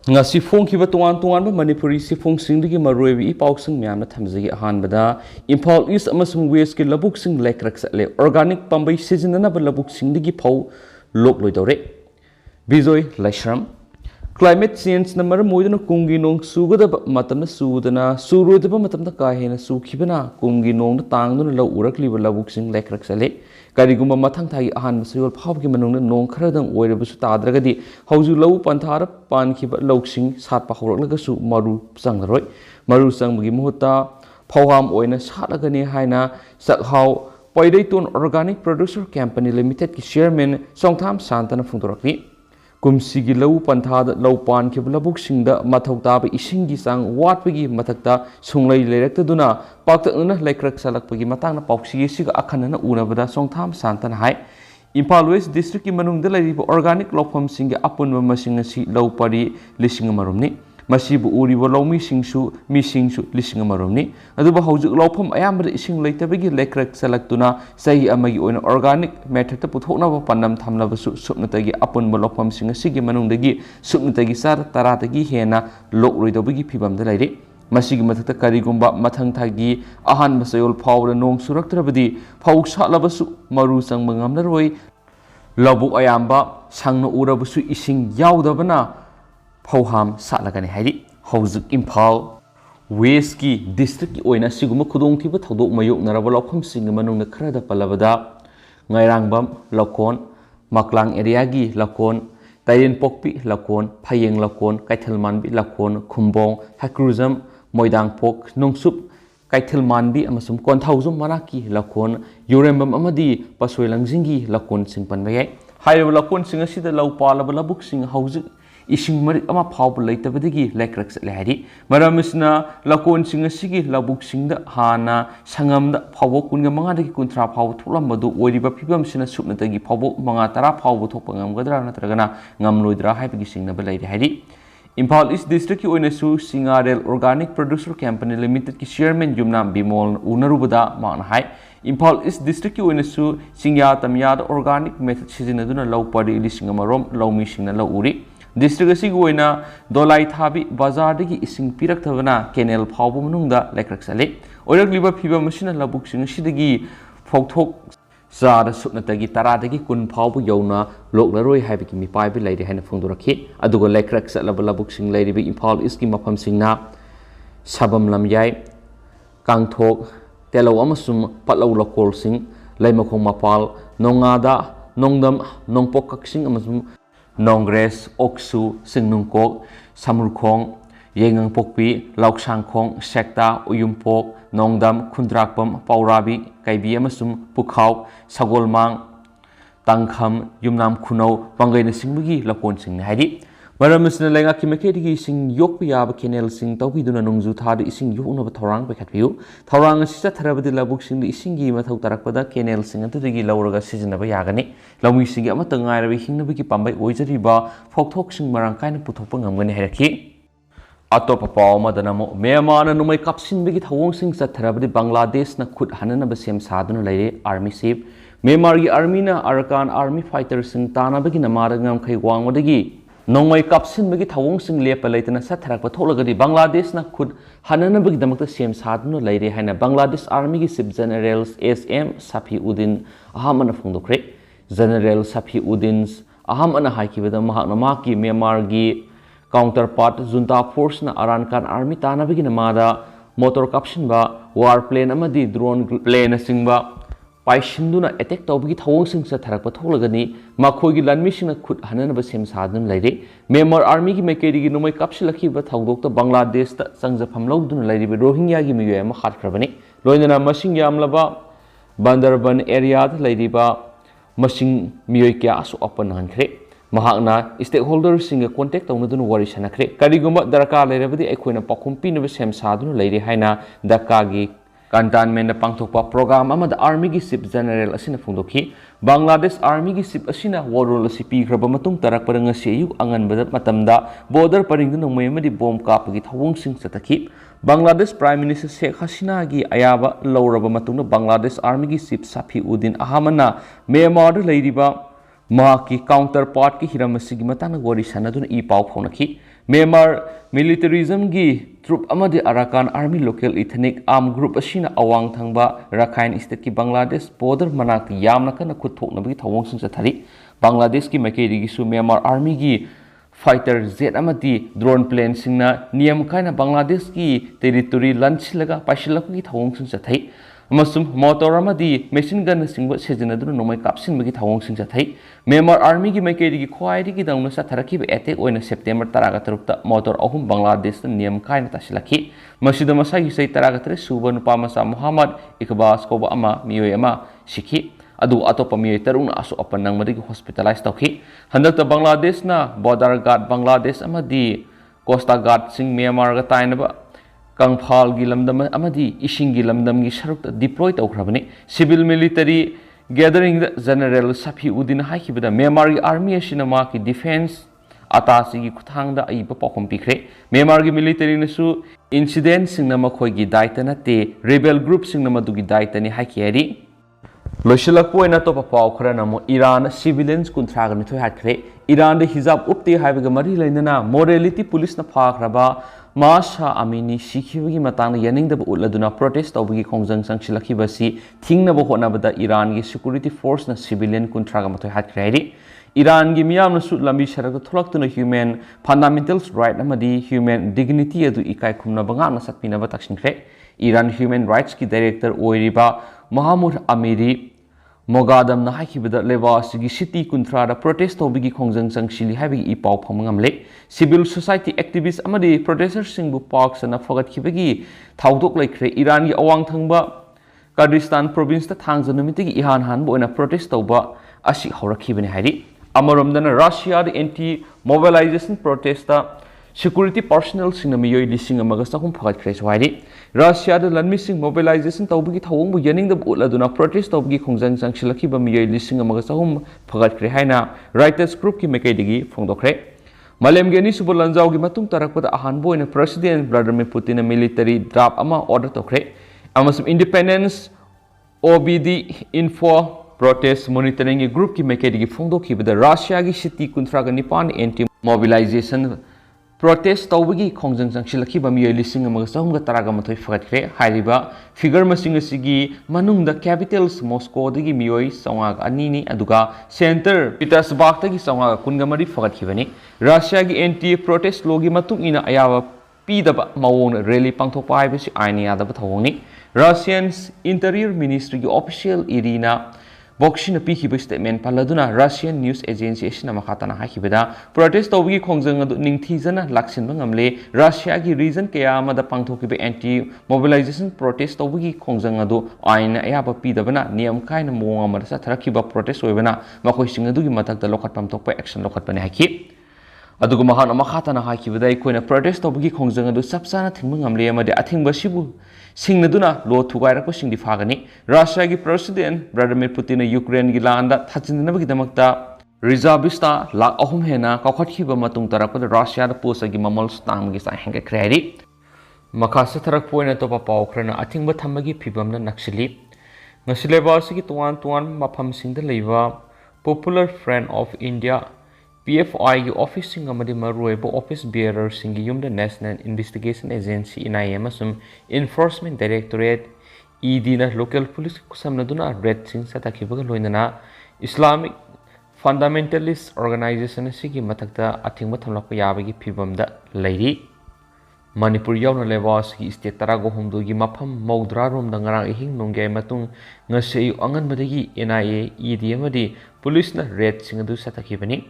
ngasi phongkiba tongan manipuri sifongsingdagi maroibi ipausing myamna thamjagi ahanbada Imphal East amasung West ki labuksing lekrak satle organic pambai sizinanaba labuksingdagi phau lokloi dore Bijoy Laishram climate change na maram moidana kumgi nong sugadaba matamna sudana surodaba matamna kahena sukhibana kumgi nong tangduna law urakliba labuksing lekrak sale karigumba mathang thagi ahan masayol phawgi manungna nong kharadang oirabasu tadragadi hauju law panthara pankhiba lawksing satpa hawraklagasu maru changroi maru changbagi muhutta phawham oina satlagani haina sakhaw Paidaiton Organic Producer Company Limited ki chairman Songtham Santana phungdorakni kumsigi lau panthada lau pan ki labuk singda mathau taba isingi sang watpagi mathakta sunglai leirektaduna pakta una laikrak salakpagi matangna pauksi siga akhanana unabada Songtham Santana hai Imphal West District ki manungda lairiba organic lawpham singi apunba masing asi lau pari lising amarumni masibu uriba lawmi singsu mi singsu lising amarumni aduba haujuk lawpham ayambada ising leitabagi laikrak salaktuna sahi amagi oina organic method ta puthoknaba pannam thamlabasu supnatagi apunba lawpham sing asigi manungdagi supnatagi sar taratagi hena lokroidobagi phibamda lairi masigi mathakta karigumba mathang thagi ahan basayol phawda nong suraktrabadi phau salabasu maru changba ngamnaroi labuk ayamba sangna urabasu ising yaudabana phawham satlagani hairi haujuk Imphal West ki district ki oina siguma khudongthiba thodok mayok naraba lawkham sing manungna kharada palabada ngairangbam lakon maklang area gi lakon tayen pokpi lakon phayeng lakon kaithalmanbi lakon khumbong hakruzam moidang pok nongsup kaithalmanbi amasum konthaujum manaki lakon yorembam amadi pasoilangjingi lakon singpanbayai hairaba lakon sing asida law palaba labuk sing haujuk ising marik ama phawba leitabadagi laikrak satle hari maramisna lakon sing asigi labuk singda hana sangamda phawbo kunga manga dagi kunthra phawbo thulambadu oiriba phibam sina supnatagi phawbo manga tara phawbo thokpa ngamgadra natragana ngamloidra haibagi singna ba leiri hari Imphal East District ki oina su Singarel Organic Producer Company Limited ki chairman Yumna Bimol unarubada magna hai Imphal East District ki oina su Singya Tamya organic method sizinaduna law pari lising amarom lawmi singna law uri District asigi oina dolai thabi bazar dagi ising pirak thabana canal phawbu manungda laikrak sale oirakliba phiba masina labuk sing sidagi phokthok zara supnatagi taradagi kun phawbu yauna loklaroi haibiki mipai bi lairi haina phungdorakhi aduga laikrak salaba labuk sing lairibi Imphal East ki mafam singna sabam lamyai kangthok telaw amasum patlaw lokol sing laimakhong mapal nongada nongdam nongpok kaksing amasum Nongres, Oksu, Singnungkok, Samurkhong, Yengang Pokpi, Lauksangkhong, Sekta, Uyumpok, Nongdam, Kundrakpam, Paurabi, Kaibi amasum Pukhaw, Sagolmang, Tangkham, Yumnam Khunau, Pangaina Singbagi lakon sing hairi Maramasna lenga kimakedi sing yok piyaba canal sing tawbiduna nongju thada ising yoknaba thorang bekhatbiu thorang asisa tharabadi labuk sing isingi mathau tarakpada canal sing antadagi lawraga sizinaba yagani lawmi sing amata ngairabi hingnabagi pambai oijariba phokthok sing marang kaina puthokpa ngamgani hairaki atopa pawma danamo Myanmar numai kapsinbagi thawong sing satharabadi Bangladesh na khut hananaba sem saduna laire army chief Myanmar gi army na Arakan army fighter sing tanabagi namara ngamkhai wangwadagi Nongmai kapsin bagi thawong sing lepa leitana satharakpa tholagadi Bangladesh na khud hananabagi damakta sem saduna laire haina Bangladesh Army gi Chief General SM Safiuddin ahamana phungdokre General Safiuddin's ahamana haikibada mahakna maki Myanmar gi counterpart junta force na Arakan Army tanabagi namada motor kapsin ba war plane amadi drone plane singba paisinduna attack tawbagi thawong sing satharakpa tholagani makhoigi lanmi sing khut hananaba sem sadun laire Myanmar army gi mekeri gi numai kapsilakhi ba thawdokta Bangladesh ta sangjafam lawduna laire Rohingya gi miyoy ama khatkrabani loinana masing yamlaba Bandarban area da laire ba masing miyoy kya asu open hankhre mahakna stakeholders sing contact tawnaduna wari sanakre kariguma darka lairabadi ekhoina pakhum pinaba sem saduna laire haina dakka gi Cantonment pangthokpa program amada army gi chief general asina phungdokhi Bangladesh army gi chief asina warol asi pigraba matung tarakpara ngasi ayuk anganbada matamda border paringdu nongmai amadi bomb kapagi thawong sing satakhi Bangladesh Prime Minister Sheikh Hasina gi ayaba lawraba matungna Bangladesh army gi chief Safiuddin ahamana Myanmar leiriba Mahak ki counterpart ki hiram asigi matangna wari sanaduna I paw phonakhi Myanmar militarism gi troop amadi Arakan Army Local Ethnic Arm Group asina awang thangba Rakhine State ki Bangladesh border manak yamna kana khuthokna bagi thawong sing chathari Bangladesh ki maikeri gi su Myanmar Army gi fighter jet amadi drone plane singna niyam kaina Bangladesh ki territory lanchilaga paishilak gi thawong sing chathai amasum motor amadi machine gun singba sejinaduna nomai kapsin bagi thawong sing chathai Myanmar Army ki maikeri gi khwai gi dangna sa tharaki attack oina September 13 ta motor ahum Bangladesh ta niyam kaina tasilaki masida masagi sai 13 suba nupa masa Muhammad Iqbal koba ama miyoi ama sikhi adu atopa miyoi taruna asu apan nang madigi hospitalize tawki handakta Bangladesh na border guard Bangladesh amadi Costa Guard sing Myanmar ga tainaba Kangphal gi lamdam amadi ising gi lamdam gi sarukta deploy tawkhrabani civil military gathering the general Safi Udin haikibada Myanmar gi army asina ma ki defense atasi gi kuthangda aiba pakhom pikre Myanmar gi military nasu incident singna makhoi gi daita na te rebel group singna madugi daita ni haikiyari loishilak poina to papaw khara namo Iran civilians kunthraga ni thoi hatkre Iran de hijab upte haibaga mari lainana morality police na phakraba Masha Amini Sikhiwagi matang yaning da uladuna protest tawbagi khongjang sangsilaki basi thingna bo hona bada Iran gi security force na civilian kuntraga mathoi hatkre Iran gi miyam na su lambi sharak tholaktuna human fundamentals right amadi human dignity adu ikai khumna banga na satpina ba taksinkhre Iran human rights ki director oiriba Mahmud Amiri Mogadam na haikibada leba sigi city kuntrada protest tawbigi khongjang sangsili haibigi ipaw phamangamle civil society activists amadi protesters singbu parks na fagat khibagi thawdok laikre Iran gi awang thangba Kurdistan province ta thangja numitigi ihan hanbo ina protest tawba asi horakhibani hairi amaromdana Russia the anti mobilization protest security personnel singna miyoi lising amaga sahum phagat khre swairi Russia the lan missing mobilization tawbigi thawong bu yaning da uladuna protest tawbigi khongjang sangsilaki ba miyoi lising amaga sahum phagat khre haina writers group ki mekai phongdokre malem geni subolanjau gi matung tarakpada ahan boina president Vladimir Putin military draft ama order tokre amasum independence OBD info protest monitoring group ki mekai phongdokhi bada Russia gi city kuntraga nipan anti mobilization protest tawbagi khongjang sangsilaki ba miyoi lising amaga sahum ga taraga mathoi fagat khre hairiba figure masing asigi manungda capitals Moscow dagi miyoi sawag anini aduga center Petersburg dagi sawag kungamari fagat khibani Russia gi anti protest logi matung ina ayawa pidaba mawon rally pangthokpa haibasi aini adaba thawoni Russians interior ministry gi official irina Bokshina pihiba statement paladuna Russian news agency asina makhatana hakibada protest tawgi khongjang adu ningthijana laksin bangamle Russia gi region kaya amada pangthokiba anti mobilization protest tawgi khongjang adu aina ayaba pidabana niyam kaina mong amada sa tharakiba protest oibana makoi singadu gi matakta lokhatpam thokpa action lokhatpani haki adugu mahana makhatana hakibada ikoina protest tawgi khongjang adu sapsana thingbangamle amade athingba sibu Singnaduna lo thugairako singdi phagani Russia gi president Vladimir Putin Ukraine gi landa thachinnabi damakta reservista lak ahum hena kakhatkhiba matung tarakpada Russia da posa gi mamal stang gi sa hengka kreri makasa tharak poina to pa pawkhrana athingba thamagi phibamna naksili ngasileba sigi tuan mafam singda leiwa Popular Friend of India PFI gi office sing amadi maruibo office bearer singi yumda National Investigation Agency NIA masum Enforcement Directorate ED na local police kusamnaduna red sing satakhibaga loinana Islamic fundamentalist organization sigi matakta athingba thamlakpa yabagi phibamda leiri Manipur yauna lewas gi state tarago humdu gi mafam maudra rom da ngarang ihing nongge matung ngasei angan badagi NIA ED amadi police na red sing adu satakhibani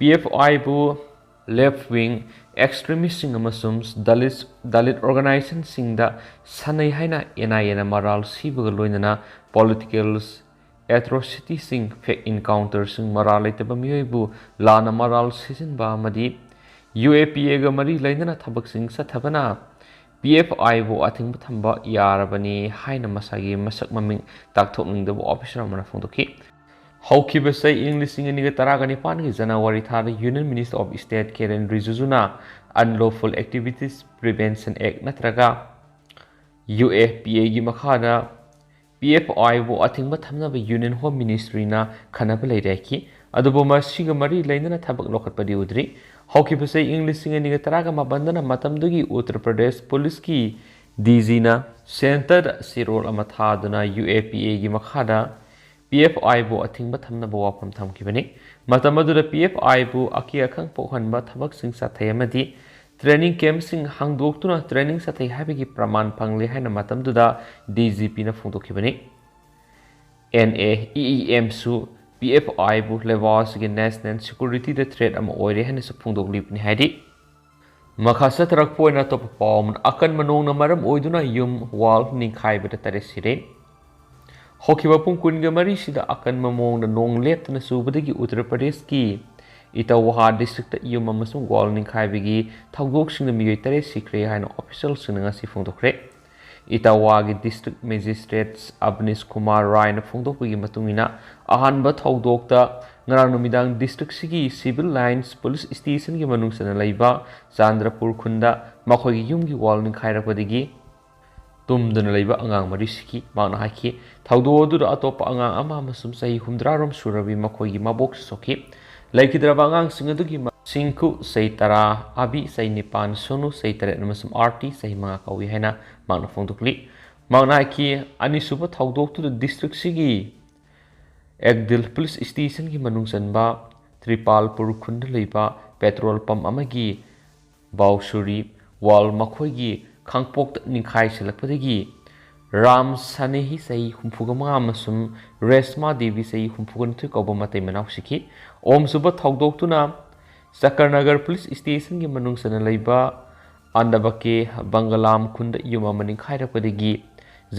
PFI bu left wing extremist sing amasum Dalit organization sing da sanai haina NIA na maral sibaga loinana political atrocity sing fake encounter sing maral itaba miyoi bu lana maral season ba madi UAPA ga mari lainana thabak sing sathabana PFI bu athing thamba yarabani haina masagi masak maming takthokning da officer mana phongdoki Haukiba say English in the Taragani Pani January Thada Union Minister of State Karen Rizuzuna Unlawful Activities Prevention Act Natraga UAPA Gimakada PFI wo athingba thamnaba Union Home Ministry na khanaba leiraki adubo ma siga mari lainana thabak lokhatpadi udri ꯍꯧꯈꯤꯕ ꯆꯍꯤ ꯏꯪ 2019 ꯃꯇꯝꯗꯨꯒꯤ ꯎꯠꯇꯔ ꯄ꯭ꯔꯗꯦꯁ ꯄꯨꯂꯤꯁꯀꯤ DGꯅ ꯁꯦꯟꯇꯔꯗ ꯆꯦꯔꯣꯜ ꯑꯃ ꯊꯥꯗꯨꯅ UAPAꯒꯤ ꯃꯈꯥꯗ PFIꯕꯨ ꯑꯊꯤꯡꯕ ꯊꯝꯅꯕ ꯋꯥꯐꯝ ꯊꯝꯈꯤꯕꯅꯤ꯫ ꯃꯇꯝ ꯑꯗꯨꯗ PFIꯕꯨ ꯑꯀꯤ ꯑꯈꯪ ꯄꯣꯛꯍꯟꯕ ꯊꯕꯛꯁꯤꯡ ꯆꯠꯊꯩ ꯑꯃꯗꯤ ꯇ꯭ꯔꯦꯅꯤꯡ ꯀꯦꯝꯞꯁꯤꯡ ꯍꯥꯡꯗꯣꯛꯇꯨꯅ ꯇ꯭ꯔꯦꯅꯤꯡ ꯆꯠꯊꯩ ꯍꯥꯏꯕꯒꯤ ꯄ꯭ꯔꯃꯥꯟ ꯐꯪꯂꯦ ꯍꯥꯏꯅ ꯃꯇꯝꯗꯨꯗ DGPꯅ ꯐꯣꯡꯗꯣꯛꯈꯤꯕꯅꯤ꯫ NAEEMꯁꯨ PFIꯕꯨ ꯂꯩꯕꯥꯛ ꯑꯁꯤꯒꯤ ꯅꯦꯁꯅꯦꯜ ꯁꯦꯀ꯭ꯌꯨꯔꯤꯇꯤꯗ ꯊ꯭ꯔꯦꯠ ꯑꯃ ꯑꯣꯏꯔꯦ ꯍꯥꯏꯅꯁꯨ ꯐꯣꯡꯗꯣꯛꯂꯤꯕꯅꯤ ꯍꯥꯏꯗꯤ ꯃꯈꯥ ꯆꯠꯊꯔꯛꯄ ꯑꯣꯏꯅ ꯑꯇꯣꯞꯄ ꯄꯥꯎ ꯑꯃꯅ ꯑꯀꯟꯕ ꯅꯣꯡꯅ ꯃꯔꯝ ꯑꯣꯏꯗꯨꯅ ꯌꯨꯝ ꯋꯥꯜ ꯅꯤꯡꯈꯥꯏꯕꯗ 8 ꯁꯤꯔꯦ꯫ ꯍꯧꯈꯤꯕ ꯄꯨꯡ 24 ꯑꯀꯟꯕ ꯃꯑꯣꯡꯗ ꯅꯣꯡ ꯂꯦꯞꯇꯅ ꯆꯨꯕꯗꯒꯤ ꯎꯠꯇꯔ ꯄ꯭ꯔꯗꯦꯁꯀꯤ ꯏꯇꯥꯋꯥꯍ ꯗꯤꯁꯇ꯭ꯔꯤꯛꯇ ꯌꯨꯝ ꯑꯃꯁꯨꯡ ꯋꯥꯜ ꯅꯤꯡꯈꯥꯏꯕꯒꯤ ꯊꯧꯗꯣꯛꯁꯤꯡꯗ ꯃꯤꯑꯣꯏ 8 ꯁꯤꯈ꯭ꯔꯦ ꯍꯥꯏꯅ ꯑꯣꯐꯤꯁꯤꯌꯦꯜꯁꯤꯡꯅ ꯉꯁꯤ ꯐꯣꯡꯗꯣꯛꯈ꯭ꯔꯦ꯫ ꯏꯇꯥꯋꯥꯒꯤ ꯗꯤꯁꯇ꯭ꯔꯤꯛ ꯃꯦꯖꯤꯁꯇ꯭ꯔꯦꯠ ꯑꯕꯅꯤꯁ ꯀꯨꯃꯥꯔ ꯔꯥꯏꯅ ꯐꯣꯡꯗꯣꯛꯄꯒꯤ ꯃꯇꯨꯡꯏꯟꯅ ꯑꯍꯥꯟꯕ ꯊꯧꯗꯣꯛꯇ ꯉꯔꯥꯡ ꯅꯨꯃꯤꯗꯥꯡ ꯗꯤꯁꯇ꯭ꯔꯤꯛꯁꯤꯒꯤ ꯁꯤꯚꯤꯜ ꯂꯥꯏꯟꯁ ꯄꯨꯂꯤꯁ ꯁ꯭ꯇꯦꯁꯟꯒꯤ ꯃꯅꯨꯡꯆꯟꯅ ꯂꯩꯕ ꯆꯥꯟꯗ꯭ꯔꯄꯨꯔ ꯈꯨꯟꯗ ꯃꯈꯣꯏꯒꯤ ꯌꯨꯝꯒꯤ ꯋꯥꯜ ꯅꯤꯡꯈꯥꯏꯔꯛꯄꯗꯒꯤ ꯇꯨꯝꯗꯨꯅ ꯂꯩꯕ ꯑꯉꯥꯡ 4 ꯁꯤꯈꯤ꯫ ꯃꯍꯥꯛꯅ ꯍꯥꯏꯈꯤ ꯊꯧꯗꯣꯛ ꯑꯗꯨꯗ ꯑꯇꯣꯞꯄ ꯑꯉꯥꯡ ꯑꯃ ꯑꯃꯁꯨꯡ ꯆꯍꯤ 60 ꯁꯨꯔꯕꯤ ꯃꯈꯣꯏꯒꯤ ꯃꯕꯣꯛꯁꯨ ꯁꯣꯛꯈꯤ꯫ ꯂꯩꯈꯤꯗ꯭ꯔꯕ ꯑꯉꯥꯡꯁꯤꯡ ꯑꯗꯨꯒꯤ ꯁꯤꯡꯀꯨ ꯆꯍꯤ 10, ꯑꯕꯤ ꯆꯍꯤ 9, ꯁꯣꯅꯨ ꯆꯍꯤ 3 ꯑꯃꯁꯨꯡ ꯑꯥꯔꯇꯤ ꯆꯍꯤ 5 ꯀꯧꯏ ꯍꯥꯏꯅ ꯃꯍꯥꯛꯅ ꯐꯣꯡꯗꯣꯛꯂꯤ꯫ ꯃꯍꯥꯛꯅ ꯍꯥꯏꯈꯤ ꯑꯅꯤꯁꯨꯕ ꯊꯧꯗꯣꯛꯇꯨꯗ ꯗꯤꯁꯇ꯭ꯔꯤꯛꯁꯤꯒꯤ ꯑꯦꯛꯗꯤꯜ ꯄꯨꯂꯤꯁ ꯁ꯭ꯇꯦꯁꯟꯒꯤ ꯃꯅꯨꯡꯆꯟꯕ ꯇ꯭ꯔꯤꯄꯥꯜꯄꯨꯔ ꯈꯨꯟꯗ ꯂꯩꯕ ꯄꯦꯇ꯭ꯔꯣꯜ ꯄꯝꯞ ꯑꯃꯒꯤ ꯕꯥꯎꯁꯨꯔꯤ ꯋꯥꯜ ꯃꯈꯣꯏꯒꯤ ꯈꯥꯡꯄꯣꯛꯇ ꯅꯤꯡꯈꯥꯏꯁꯤꯜꯂꯛꯄꯗꯒꯤ ꯔꯥꯝ ꯁꯥꯅꯦꯍꯤ ꯆꯍꯤ 65 ꯑꯃꯁꯨꯡ ꯔꯦꯁꯃꯥ ꯗꯦꯕꯤ ꯆꯍꯤ 62 ꯀꯧꯕ ꯃꯇꯩ ꯃꯅꯥꯎ ꯁꯤꯈꯤ꯫ ꯑꯍꯨꯝꯁꯨꯕ ꯊꯧꯗꯣꯛꯇꯨꯅ ꯆꯀꯔꯅꯒꯔ ꯄꯨꯂꯤꯁ ꯁ꯭ꯇꯦꯁꯟꯒꯤ ꯃꯅꯨꯡꯆꯟꯅ ꯂꯩꯕ ꯑꯟꯗꯕꯀꯦ ꯕꯪꯒꯂꯥꯝ ꯈꯨꯟꯗ ꯌꯨꯝ ꯑꯃ ꯅꯤꯡꯈꯥꯏꯔꯛꯄꯗꯒꯤ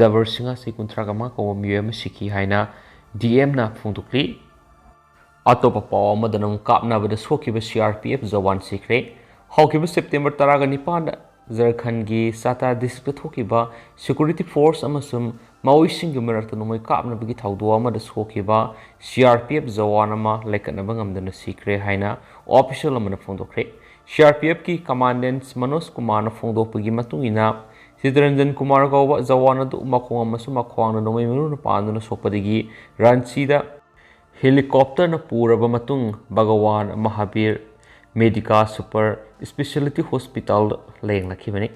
ꯖꯕꯔ ꯁꯤꯡꯍ ꯆꯍꯤ 35 ꯀꯧꯕ ꯃꯤꯑꯣꯏ ꯑꯃ ꯁꯤꯈꯤ ꯍꯥꯏꯅ DMꯅ ꯐꯣꯡꯗꯣꯛꯂꯤ꯫ ꯑꯇꯣꯞꯄ ꯄꯥꯎ ꯑꯃꯗꯅ ꯀꯥꯞꯅꯕꯗ ꯁꯣꯛꯈꯤꯕ CRPF ꯖꯋꯥꯟ ꯁꯤꯈ꯭ꯔꯦ꯫ ꯍꯧꯈꯤꯕ ꯁꯦꯞꯇꯦꯝꯕꯔ 19ꯗ ꯓꯥꯔꯈꯟꯗꯒꯤ ꯆꯇ꯭ꯔꯥ ꯗꯤꯁꯇ꯭ꯔꯤꯛꯇ ꯊꯣꯛꯈꯤꯕ ꯁꯦꯀ꯭ꯌꯨꯔꯤꯇꯤ ꯐꯣꯔꯁ ꯑꯃꯁꯨꯡ ꯃꯥꯑꯣꯏꯁꯤꯡꯒꯤ ꯃꯔꯛꯇ ꯅꯣꯡꯃꯩ ꯀꯥꯞꯅꯕꯒꯤ ꯊꯧꯗꯣꯛ ꯑꯃꯗ ꯁꯣꯛꯈꯤꯕ CRPF ꯖꯋꯥꯟ ꯑꯃ ꯂꯩꯈꯠꯅꯕ ꯉꯝꯗꯅ ꯁꯤꯈ꯭ꯔꯦ ꯍꯥꯏꯅ ꯑꯣꯐꯤꯁꯤꯌꯦꯜ ꯑꯃꯅ ꯐꯣꯡꯗꯣꯛꯈ꯭ꯔꯦ꯫ CRPFꯀꯤ ꯀꯃꯥꯟꯗꯦꯟꯠ ꯃꯅꯣꯖ ꯀꯨꯃꯥꯔꯅ ꯐꯣꯡꯗꯣꯛꯄꯒꯤ ꯃꯇꯨꯡꯏꯟꯅ ꯆꯤꯇꯔꯟꯖꯟ ꯀꯨꯃꯥꯔ ꯀꯧꯕ ꯖꯋꯥꯟ ꯑꯗꯨ ꯃꯈꯣꯡ ꯑꯃꯁꯨꯡ ꯃꯈ꯭ꯋꯥꯡꯗ ꯅꯣꯡꯃꯩ ꯃꯔꯨꯅ ꯄꯥꯟꯗꯨꯅ ꯁꯣꯛꯄꯗꯒꯤ ꯔꯥꯟꯆꯤꯗ ꯍꯦꯂꯤꯀꯣꯞꯇꯔꯅ ꯄꯨꯔꯕ ꯃꯇꯨꯡ ꯚꯒꯋꯥꯟ ꯃꯍꯥꯕꯤꯔ ꯃꯦꯗꯤꯀꯥ ꯁꯨꯄꯔ ꯁ꯭ꯄꯦꯁꯤꯌꯦꯂꯤꯇꯤ ꯍꯣꯁꯄꯤꯇꯥꯜꯗ ꯂꯥꯌꯦꯡꯂꯛꯈꯤꯕꯅꯤ꯫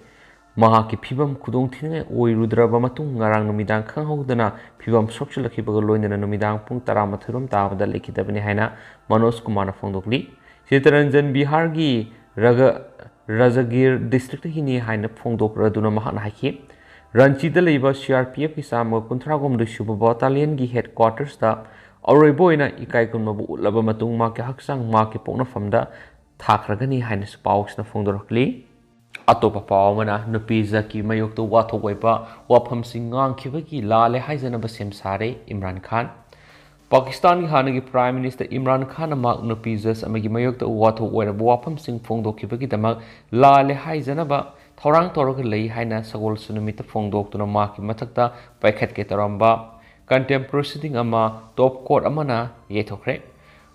ꯃꯍꯥꯛꯀꯤ ꯐꯤꯚꯝ ꯈꯨꯗꯣꯡꯊꯤꯅꯤꯡꯉꯥꯏ ꯑꯣꯏꯔꯨꯗ꯭ꯔꯕ ꯃꯇꯨꯡ ꯉꯔꯥꯡ ꯅꯨꯃꯤꯗꯥꯡ ꯈꯪꯍꯧꯗꯅ ꯐꯤꯚꯝ ꯁꯣꯛꯆꯤꯜꯂꯛꯈꯤꯕꯒ ꯂꯣꯏꯅꯅ ꯅꯨꯃꯤꯗꯥꯡ ꯄꯨꯡ 12 ꯇꯥꯕꯗ ꯂꯩꯈꯤꯗꯕꯅꯤ ꯍꯥꯏꯅ ꯃꯅꯣꯖ ꯀꯨꯃꯥꯔꯅ ꯐꯣꯡꯗꯣꯛꯂꯤ꯫ ꯆꯤꯇꯔꯟꯖꯟ ꯕꯤꯍꯥꯔꯒꯤ ꯔꯥꯖꯒꯤꯔ ꯗꯤꯁꯇ꯭ꯔꯤꯛꯇꯒꯤꯅꯤ ꯍꯥꯏꯅ ꯐꯣꯡꯗꯣꯛꯂꯗꯨꯅ ꯃꯍꯥꯛꯅ ꯍꯥꯏꯈꯤ ꯔꯥꯟꯆꯤꯗ ꯂꯩꯕ CRPFꯀꯤ 139 ꯁꯨꯕ ꯕꯠꯇꯥꯂꯤꯌꯟꯒꯤ ꯍꯦꯗꯀ꯭ꯋꯥꯔꯇꯔꯁꯇ ꯑꯔꯣꯏꯕ ꯑꯣꯏꯅ ꯏꯀꯥꯏꯈꯨꯝꯅꯕ ꯎꯠꯂꯕ ꯃꯇꯨꯡ ꯃꯍꯥꯛꯀꯤ ꯍꯛꯆꯥꯡ ꯃꯍꯥꯛꯀꯤ ꯄꯣꯛꯅꯐꯝꯗ ꯊꯥꯈ꯭ꯔꯒꯅꯤ ꯍꯥꯏꯅꯁꯨ ꯄꯥꯎꯁꯤꯅ ꯐꯣꯡꯗꯣꯔꯛꯂꯤ꯫ ꯑꯇꯣꯞꯄ ꯄꯥꯎ ꯑꯃꯅ ꯅꯨꯄꯤ ꯖꯛꯀꯤ ꯃꯥꯌꯣꯛꯇ ꯋꯥꯊꯣꯛ ꯑꯣꯏꯕ ꯋꯥꯐꯝꯁꯤꯡ ꯉꯥꯡꯈꯤꯕꯒꯤ ꯂꯥꯜꯂꯦ ꯍꯥꯏꯖꯅꯕ ꯁꯦꯝ ꯁꯥꯔꯦ ꯏꯝꯔꯥꯟ ꯈꯥꯟ꯫ ꯄꯥꯀꯤꯁꯇꯥꯟꯒꯤ ꯍꯥꯟꯅꯒꯤ ꯄ꯭ꯔꯥꯏꯝ ꯃꯤꯅꯤꯁꯇꯔ ꯏꯝꯔꯥꯟ ꯈꯥꯟꯅ ꯃꯍꯥꯛ ꯅꯨꯄꯤ ꯖꯖ ꯑꯃꯒꯤ ꯃꯥꯌꯣꯛꯇ ꯋꯥꯊꯣꯛ ꯑꯣꯏꯔꯕ ꯋꯥꯐꯝꯁꯤꯡ ꯐꯣꯡꯗꯣꯛꯈꯤꯕꯒꯤꯗꯃꯛ ꯂꯥꯜꯂꯦ ꯍꯥꯏꯖꯅꯕ ꯊꯧꯔꯥꯡ ꯇꯧꯔꯒ ꯂꯩ ꯍꯥꯏꯅ ꯁꯒꯣꯜꯁꯦꯟ ꯅꯨꯃꯤꯠꯇ ꯐꯣꯡꯗꯣꯛꯇꯨꯅ ꯃꯍꯥꯛꯀꯤ ꯃꯊꯛꯇ ꯄꯥꯏꯈꯠꯀꯦ ꯇꯧꯔꯝꯕ ꯀꯟꯇꯦꯝꯞ ꯄ꯭ꯔꯣꯁꯤꯗꯤꯡ ꯑꯃ ꯇꯣꯞ ꯀꯣꯔꯠ ꯑꯃꯅ ꯌꯩꯊꯣꯛꯈ꯭ꯔꯦ꯫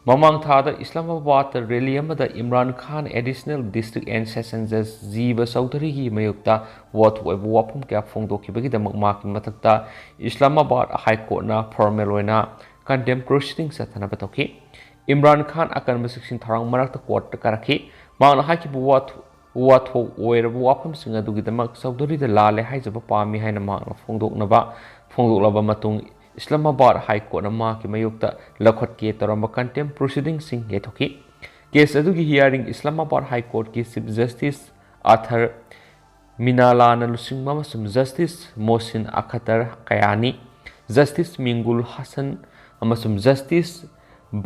ꯃꯃꯥꯡ ꯊꯥꯗ ꯏꯁꯂꯥꯃꯥꯕꯥꯗꯇ ꯔꯦꯂꯤ ꯑꯃꯗ Imran Khan additional district ꯑꯦꯟড session ꯖꯖ ꯖꯤꯕ ꯆꯧꯙꯔꯤꯒꯤ ꯃꯥꯌꯣꯛꯇ ꯋꯥꯊꯣꯛ ꯑꯣꯏꯕ ꯋꯥꯐꯝ ꯀꯌꯥ ꯐꯣꯡꯗꯣꯛꯈꯤꯕꯒꯤꯗꯃꯛ ꯃꯍꯥꯛꯀꯤ ꯃꯊꯛꯇ ꯏꯁꯂꯥꯃꯥꯕꯥꯗ ꯍꯥꯏ ꯀꯣꯔꯠꯅ ꯐꯣꯔꯃꯦꯜ ꯑꯣꯏꯅ ꯀꯟꯇꯦꯝꯞ ꯄ꯭ꯔꯣꯁꯤꯗꯤꯡ ꯆꯠꯊꯅꯕ ꯇꯧꯈꯤ꯫ ꯏꯝꯔꯥꯟ ꯈꯥꯟ ꯑꯀꯟꯕ ꯆꯦꯛꯁꯤꯟ ꯊꯧꯔꯥꯡ ꯃꯔꯛꯇ ꯀꯣꯔꯠꯇ ꯀꯥꯔꯛꯈꯤ꯫ ꯃꯍꯥꯛꯅ ꯍꯥꯏꯈꯤꯕ ꯋꯥꯊꯣꯛ ꯑꯣꯏꯔꯕ ꯋꯥꯐꯝꯁꯤꯡ ꯑꯗꯨꯒꯤꯗꯃꯛ ꯆꯧꯙꯔꯤꯗ ꯂꯥꯜꯂꯦ ꯍꯥꯏꯖꯕ ꯄꯥꯝꯃꯤ ꯍꯥꯏꯅ ꯃꯍꯥꯛꯅ ꯐꯣꯡꯗꯣꯛꯂꯕ ꯃꯇꯨꯡ ꯏꯁꯂꯥꯃꯥꯕꯥꯗ ꯍꯥꯏ ꯀꯣꯔꯠꯅ ꯃꯍꯥꯛꯀꯤ ꯃꯥꯌꯣꯛꯇ ꯂꯧꯈꯠꯀꯦ ꯇꯧꯔꯝꯕ ꯀꯟꯇꯦꯝꯞ ꯄ꯭ꯔꯣꯁꯤꯗꯤꯡꯁꯤꯡ ꯌꯩꯊꯣꯛꯈꯤ꯫ ꯀꯦꯁ ꯑꯗꯨꯒꯤ ꯍꯤꯌꯥꯔꯤꯡ ꯏꯁꯂꯥꯃꯥꯕꯥꯗ ꯍꯥꯏ ꯀꯣꯔꯠꯀꯤ ꯆꯤꯐ ꯖꯁꯇꯤꯁ ꯑꯊꯔ ꯃꯤꯅꯥꯂꯥꯅ ꯂꯨꯆꯤꯡꯕ ꯑꯃꯁꯨꯡ ꯖꯁꯇꯤꯁ ꯃꯣꯍꯁꯤꯟ ꯑꯈꯇꯔ ꯀꯌꯥꯅꯤ, ꯖꯁꯇꯤꯁ ꯃꯤꯡꯒꯨꯜ ꯍꯁꯟ ꯑꯃꯁꯨꯡ ꯖꯁꯇꯤꯁ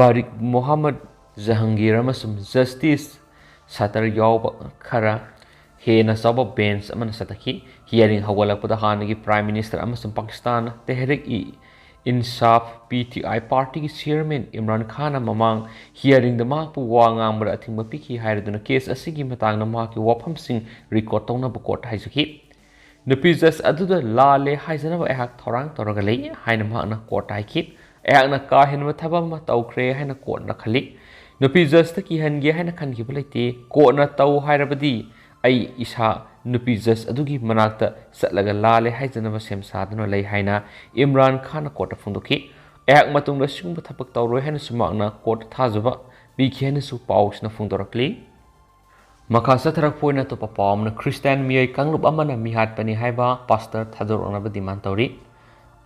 ꯕꯥꯔꯤꯛ ꯃꯣꯍꯝꯃꯗ ꯖꯍꯥꯡꯒꯤꯔ ꯑꯃꯁꯨꯡ ꯖꯁꯇꯤꯁ ꯁꯇꯔ ꯌꯥꯎꯕ ꯈꯔ ꯍꯦꯟꯅ ꯆꯥꯎꯕ ꯕꯦꯟꯆ ꯑꯃꯅ ꯆꯠꯊꯈꯤ꯫ ꯍꯤꯌꯥꯔꯤꯡ ꯍꯧꯒꯠꯂꯛꯄꯗ ꯍꯥꯟꯅꯒꯤ ꯄ꯭ꯔꯥꯏꯝ ꯃꯤꯅꯤꯁꯇꯔ ꯑꯃꯁꯨꯡ ꯄꯥꯀꯤꯁꯇꯥꯟ ꯇꯦꯍꯔꯤꯛ-ꯏ-ꯏꯟꯁꯥꯐ (PTI) ꯄꯥꯔꯇꯤꯒꯤ ꯆꯤꯌꯔꯃꯦꯟ ꯏꯝꯔꯥꯟ ꯈꯥꯟꯅ ꯃꯃꯥꯡ ꯍꯤꯌꯥꯔꯤꯡꯗ ꯃꯍꯥꯛꯄꯨ ꯋꯥ ꯉꯥꯡꯕꯗ ꯑꯊꯤꯡꯕ ꯄꯤꯈꯤ ꯍꯥꯏꯔꯗꯨꯅ ꯀꯦꯁ ꯑꯁꯤꯒꯤ ꯃꯇꯥꯡꯗ ꯃꯍꯥꯛꯀꯤ ꯋꯥꯐꯝꯁꯤꯡ ꯔꯦꯀꯣꯔꯗ ꯇꯧꯅꯕ ꯀꯣꯔꯠꯇ ꯍꯥꯏꯖꯈꯤ꯫ ꯅꯨꯄꯤ ꯖꯖ ꯑꯗꯨꯗ ꯂꯥꯜꯂꯦ ꯍꯥꯏꯖꯅꯕ ꯑꯩꯍꯥꯛ ꯊꯧꯔꯥꯡ ꯇꯧꯔꯒ ꯂꯩ ꯍꯥꯏꯅ ꯃꯍꯥꯛꯅ ꯀꯣꯔꯠꯇ ꯍꯥꯏꯈꯤ꯫ ꯑꯩꯍꯥꯛꯅ ꯀꯥ ꯍꯦꯟꯕ ꯊꯕꯛ ꯑꯃ ꯇꯧꯈ꯭ꯔꯦ ꯍꯥꯏꯅ ꯀꯣꯔꯠꯅ ꯈꯜꯂꯤ꯫ ꯅꯨꯄꯤ ꯖꯖꯇ ꯀꯤꯍꯟꯒꯦ ꯍꯥꯏꯅ ꯈꯟꯈꯤꯕ ꯂꯩꯇꯦ꯫ ꯀꯣꯔꯠꯅ ꯇꯧ ꯍꯥꯏꯔꯕꯗꯤ ꯑꯩ ꯏꯁꯥ ꯅꯨꯄꯤ ꯖꯖ ꯑꯗꯨꯒꯤ ꯃꯅꯥꯛꯇ ꯆꯠꯂꯒ ꯂꯥꯜꯂꯦ ꯍꯥꯏꯖꯅꯕ ꯁꯦꯝ ꯁꯥꯗꯨꯅ ꯂꯩ ꯍꯥꯏꯅ ꯏꯝꯔꯥꯟ ꯈꯥꯟꯅ ꯀꯣꯔꯠꯇ ꯐꯣꯡꯗꯣꯛꯈꯤ꯫ ꯑꯩꯍꯥꯛ ꯃꯇꯨꯡꯗ ꯑꯁꯤꯒꯨꯝꯕ ꯊꯕꯛ ꯇꯧꯔꯣꯏ ꯍꯥꯏꯅꯁꯨ ꯃꯍꯥꯛꯅ ꯀꯣꯔꯠꯇ ꯊꯥꯖꯕ ꯄꯤꯈꯤ ꯍꯥꯏꯅꯁꯨ ꯄꯥꯎꯁꯤꯅ ꯐꯣꯡꯗꯣꯔꯛꯂꯤ꯫ Makha satharakpoina to papamna Christian miyoi kanglup amana mihatpani haiba pastor thadornaba demand tori.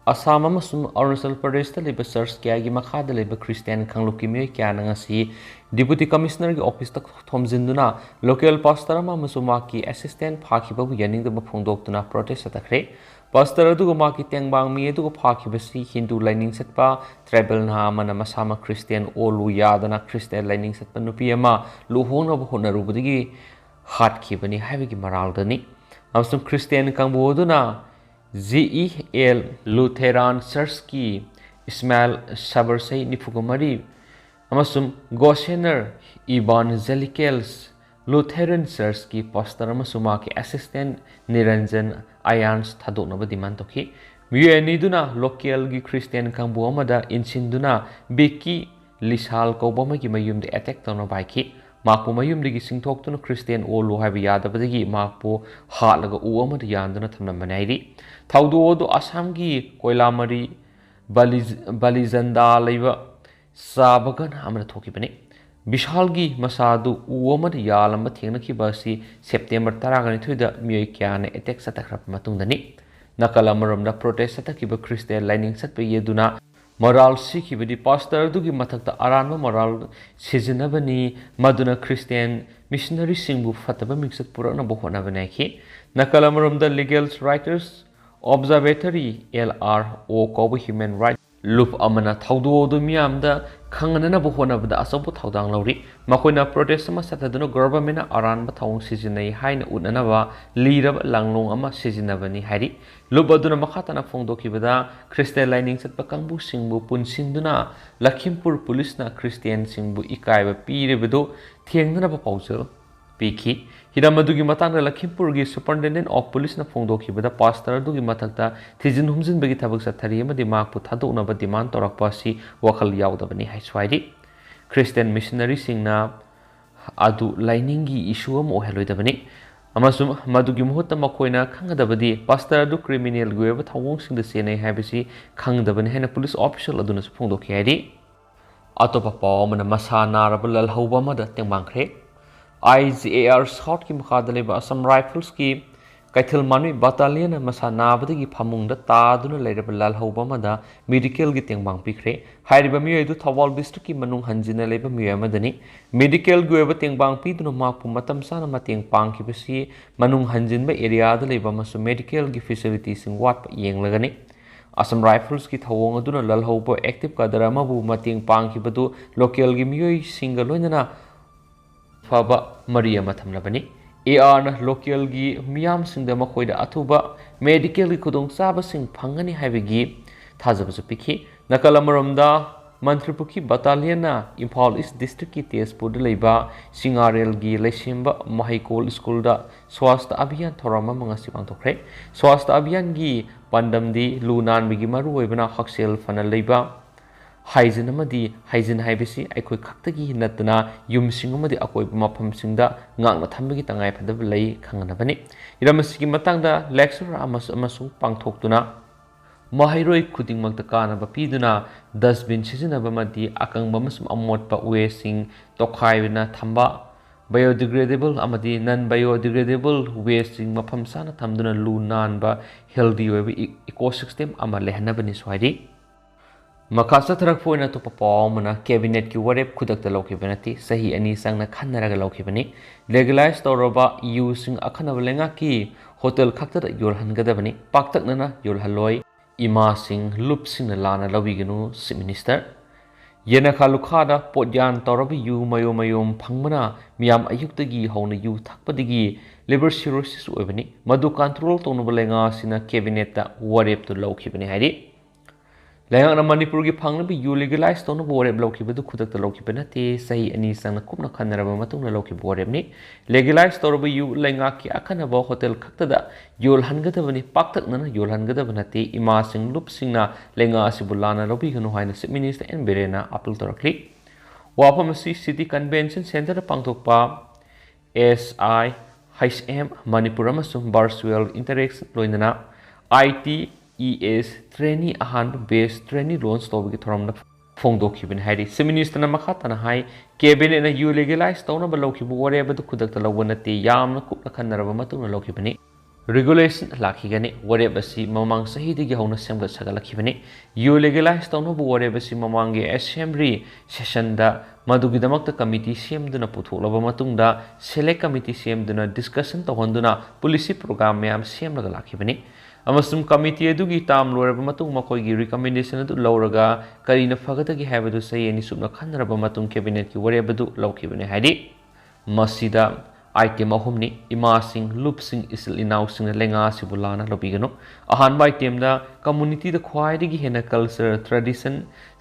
Assam amasung Arunachal Pradesh ta leba church kya gi makha da leba Christian kanglup ki miyoi kya na ngasi deputy commissioner gi office ta thomjinduna local pastor amasung maki assistant phakhiba bu yaning da phongdoktuna protest atakre. Pastor adu maki tengbang mi adu phakibasi Hindu lining setpa tribal na amana masama Christian Ollu yadana Christian lining setpa nupi ama luhongna bu honarubudigi hat khibani haibigi maral dani amasung Christian kangbu aduna GEL Lutheran Church ki Ismail Sabarsai Nifugamari amasung Goshener Evangelicals Lutheran Church ki pastor amasung maki assistant Niranjan Ayans thadoknaba demand toki miyani duna local gi Christian kangbu amada insinduna beki lisal kobama gi mayumde attack tawna baiki makpo mayumdagi Chingthoktuna Christian Ollu haiba Yadabadagi makpo Hatlaga U amada yanduna thanambani hairi thaudo Assam gi Koilamari Balizanda leiba sabagan amada thokibani Bishalgi Masadu Uomad Yalamba Tinaki Basi September Taragani da Myoikiana attack Satakrap Matundani Nakalamarum da protest Satakiba Christian lining Satpe Yeduna Moral Sikibidi pastor Dugi Matakta Arama moral Sizinabani Maduna Christian missionary Singbu Fataba Mixat Purana Bohanavanaki Nakalamarum da legal writers observatory LRO Kobo human rights Loop amana thaudo do miamda khangana bu hona bda asabu thaudang lawri makoina protest ma sataduna government aran ba thawng sijinai haina unana ba lirab langlong ama sijinabani hari loop aduna makhatana phongdoki bada Christian lining satpa kangbu singbu punsinduna Lakhimpur police na Christian singbu ikai ba pire bedo thiengna ba pausel piki Hiramaduggi matangda Lakhimpur gi superintendent of police na phongdoki bada pastor dugi matakta thijin humjin bagi thabak sathari amadi makpu thadokna ba demand torakpa si wakhal yaudabani haiswaidi Christian missionary singna adu lining gi issue am oheloidabani amasum madugi muhutta makoina khangadabadi pastor adu criminal gueba thawong singda senai habisi khangdabani hena police official aduna phongdoki haidi atopa pawmana masana rabal hauba mada tengmangkhre IGAR South ki Mahadaleba Assam Rifles ki Kaithil Manui Battalion Masa Nabadagi Pamungda Taduna Leraba Lalhoba Mada Medical Giting Bang Pikre Hairiba Mio Tawal District ki Manung Hanjina Leba Muyamadani Medical Gueva Ting Bang Piduna Mapu Matam Sana Mating Pang Kibasi Manung Hanjinba area the Leba Masu medical gi facilities in Wat Yang Lagani Assam Rifles ki Tawong Aduna Lalhoba active Kadarama Bu Mating Pang Kibadu local gi Mio Singalona Faba Maria Matamlabani AR local gi Miam Singda Makoida Atuba medical Kudong Saba Sing Pangani Havigi Tazabasu Piki Nakalamaramda Mantripuki Battalion Impal East District ki Tespur Leba Singarel gi Lesimba Mahikol School da Swasta Abhiyan Thorama Mangasipang Tokre Swasta Abhiyan gi Pandamdi Lunan Bigi Maru Webana Haksel Fana Leba Hygiene amadi hygiene haibisi aikoi khaktagi natna yumsing amadi akoi mafamsingda ngangna thambagi tangai phadab lei khanganabani iramasigi matangda lecture amasung pangthoktuna mahairoi khudingmakta kanaba piduna dustbin sizinaba madi akangba masum amotpa wasting tokhaibina thamba biodegradable amadi non biodegradable wasting mafam sana thamduna lu nanba healthy ecosystem ama lehnabani swari Makasa Tarakpoina to Papamana cabinet ki warep Kudakta Lokibanati, Sahi ani Sangna Kanaraga Lokibani, legalized Toroba using Akanavalenga ki, Hotel Kakta Yulhan Gadabani, Paktak Nana Yulhaloi, Ima Sing, Lup Sing Lana Laviganu, Minister. Yenaka Lukada, Podyan Torobi U Mayum Pangmana, Miam Ayuktagi, Hona U Takpadigi, Liber Cirrhosis Webani, Madu control Tonovalenga Sina cabineta warep to Lokibani Hari. Layang Manipur gi Pangnabi you legalized on warep Loki with the Kudak the Loki Benati, say any son of Kumna Kanara Matuna Loki Boremni, legalized or you Langaki Akanaba Hotel Kaktada, you'll Hangatavani Paktakna, you'll Hangatavanati, Imasing Lupsina, Lenga Sibulana, Lobigano Highness Minister and Berena, Apple Torakli. Wapamasi City Convention Center Pangtokpa, SI, HM, Manipuramasum, Barswell, Interaction, Loinana, IT, ES trainee ahan base trainee loans to be from the ꯐꯣꯡꯗꯣꯛꯈꯤꯕꯅꯤ ꯍꯥꯏꯔꯤ chief ꯃꯤꯅꯤꯁꯇꯔꯅ ꯃꯈꯥ ꯇꯥꯅ ꯍꯥꯏ ꯀꯦꯕꯤꯅꯦꯠꯅ ꯌꯨ legalise ꯇꯧꯅꯕ ꯂꯧꯈꯤꯕ ꯋꯥꯔꯦꯞ ꯑꯗꯨ ꯈꯨꯗꯛꯇ ꯂꯧꯕ ꯅꯠꯇꯦ ꯌꯥꯝꯅ ꯀꯨꯞꯅ ꯈꯟꯅꯔꯕ ꯃꯇꯨꯡꯗ ꯂꯧꯈꯤꯕꯅꯤ ꯔꯤꯒꯨꯂꯦꯁꯟ ꯂꯥꯛꯈꯤꯒꯅꯤ ꯋꯥꯔꯦꯞ ꯑꯁꯤ ꯃꯃꯥꯡ ꯆꯍꯤꯗꯒꯤ ꯍꯧꯅ ꯁꯦꯝꯒꯠ ꯁꯥꯒꯠꯂꯛꯈꯤꯕꯅꯤ ꯌꯨ ꯂꯤꯒꯦꯂꯥꯏꯖ ꯇꯧꯅꯕ ꯋꯥꯔꯦꯞ ꯑꯁꯤ ꯃꯃꯥꯡꯒꯤ ꯑꯦꯁꯦꯝꯕ꯭ꯂꯤ ꯁꯦꯁꯟꯗ ꯃꯗꯨꯒꯤꯗꯃꯛꯇ ꯀꯃꯤꯇꯤ ꯁꯦꯝꯗꯨꯅ ꯄꯨꯊꯣꯛꯂꯕ ꯃꯇꯨꯡꯗ ꯁꯦꯂꯦꯛ ꯀꯃꯤꯇꯤ ꯁꯦꯝꯗꯨꯅ ꯗꯤꯁꯀꯁꯟ ꯇꯧꯍꯟꯗꯨꯅ ꯄꯣꯂꯤꯁꯤ ꯄ꯭ꯔꯣꯒ꯭ꯔꯥꯝ ꯃꯌꯥꯝ ꯁꯦꯝꯂꯒ ꯂꯥꯛꯈꯤꯕꯅꯤ ꯑꯃꯁꯨꯡ ꯀꯃꯤꯇꯤ ꯑꯗꯨꯒꯤ ꯇꯥꯝ ꯂꯣꯏꯔꯕ ꯃꯇꯨꯡ ꯃꯈꯣꯏꯒꯤ ꯔꯤꯀꯃꯦꯟꯗꯦꯁꯟ ꯑꯗꯨ ꯂꯧꯔꯒ ꯀꯔꯤꯅ ꯐꯒꯗꯒꯦ ꯍꯥꯏꯕꯗꯨ ꯆꯍꯤ ꯑꯅꯤ ꯁꯨꯞꯅ ꯈꯟꯅꯔꯕ ꯃꯇꯨꯡ ꯀꯦꯕꯤꯅꯦꯠꯀꯤ ꯋꯥꯔꯦꯞ ꯑꯗꯨ ꯂꯧꯈꯤꯕꯅꯤ ꯍꯥꯏꯗꯤ ꯃꯁꯤꯗ आइटम अहुमनी इमासिंग लुपसिंग इसिल इनाउसिंग लेंगा सिबु लाना लबिगनो अहानबा आइटमदा कम्युनिटी द ख्वाइदगी हेना कल्चर ट्रेडिशन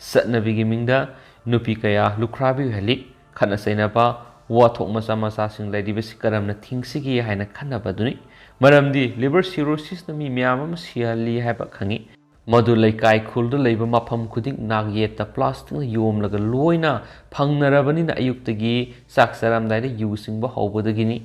सतनबिगी मिंगदा नुपी कया लुख्राबि हेली खना सैनापा वाथोक मसा मसा सिंग लेदिबसि करमना थिंगसिगी हाइना खन्नाबदुनि मरमदी लिवर सिरोसिस नमी म्याम अम सियाली हाइबा खंगी मधु लेकाई खुलद लेब मफम खुदिंग नागयेता प्लास्टिक योमलग लोइना फंगनरबनिना अयुक्तगी साक्षरमदाइदा युसिंग हौबदगिनी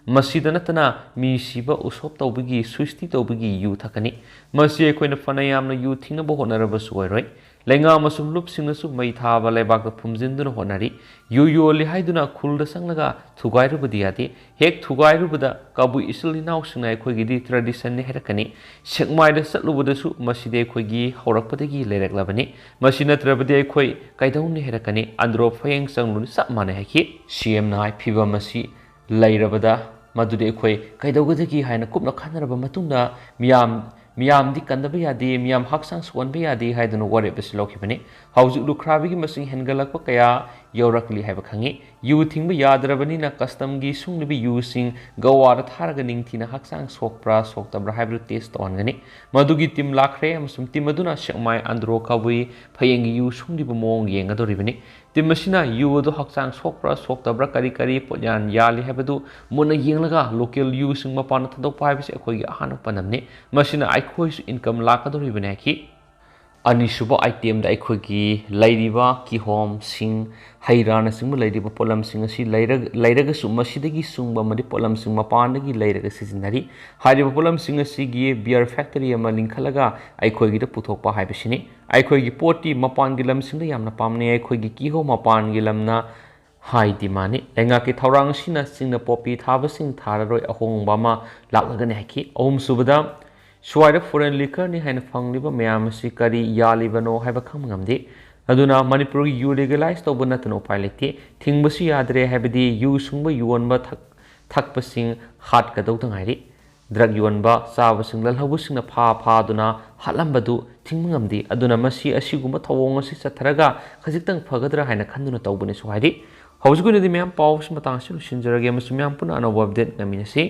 मसीदा नतना मी सिबा उसोप तौबगी सुस्ति तौबगी यु थकनी मसी अखोइना फनायामना यु थिंगबो होनरबसु ओइरोइ लेंगा मसुम लुपसिंगसु मै थाबा लेबाक फुमजिनदुना होनरी यु योली हाइदुना खुलद संगलगा थुगाइरुबदि यादि हेक थुगाइरुबदा काबु इसिल इनाउसिंग अखोइगिदि ट्रेडिशन ने हेरकनी सेकमाइदा सतलुबदसु मसीदे अखोइगी हौरकपदगी लेरकलबनी मसी नत्रबदि अखोइ काइदौनि हेरकनी अंद्रो फयेंग संगलुनि सब माने हाइखि सीएम नाइ फिबा मसी लैरबदा मदुदे अखोइ काइदौगदगी हाइना कुपना खनरबा मतुंदा मियामदी कंदबा यादे मियाम हक्सांग सोनबा यादे हाइदुना वारेप असी लौखिबनी हौजिक लुख्राबिगी मसिंग हेनगलकपा कया यौरकली हाइबा खंगी यु थिंगबा यादरबनिना कस्टमगी सुंगलिबि using गवादा थारगा निंगथिना हक्सांग सोकप्रा सोकतब्रा हाइबरु test तौनगनी मदुगी team लाखरे अमसुम team अदुना सेकमाय Andro Kabui फयेंगी यु सुंगलिबा मोंग येंगदोरिबनी टीम मसिना यु अदु हक्सांग सोकप्रा सोकतब्रा करी करी पोयान याली हाइबदु मुना येंगलगा लोकल युसिंग मपान थदोकपा हाइबसे अखोइगी अहान पनमने मसिना आइखोइसु इनकम लाकदोरिबने कि अनिसुब आइटम दा अखोइगी लैरिबा किहोम सिंग हैराना सिंग लैरिबा पोलम सिंग असि लैरगसु मसिदगी सुंगबा मदि पोलम सिंग मपानदगी लैरगा सिजिनरी हारिबा पोलम सिंग असिगी बियर फैक्टरी अमा लिंखलगा अखोइगी द पुथोकपा हाइबसिनि अखोइगी पोटी मपानगी लम सिंग यामना पामने अखोइगी किहो मपानगी लमना हाई दिमानी लेंगा की थौरांग सिना सिंग पोपी थाबसिंग थाररोय अहोंगबा मा लाकलगने हाइकी अहुम सुबदा स्वाइड फॉरेन लिकर नि हाइन फंगलिबा मैम सि करी यालिबनो हाइबा खंगमदि अदुना मणिपुर यू लीगलाइज तौब नतनो उपाय लेते थिंगबसु यादरे हाइबदि यू सुंगबा युवनबा थकपसिंग हाट कदौदंग हाइरि ड्रग युवनबा चाबसिंग ललहबुसिंग फादुना हालंबदु थिंगमंगमदि अदुना मसि असिगुंबा थवोंग असि चथरगा खजिक्तंग फगदरा हाइना खंदुना तौबने सु हाइरि हौजगुनदि मैम पाउस मतांग सि लुसिनजरगे मसु मैम पुना अनोबा अपडेट नमिनसि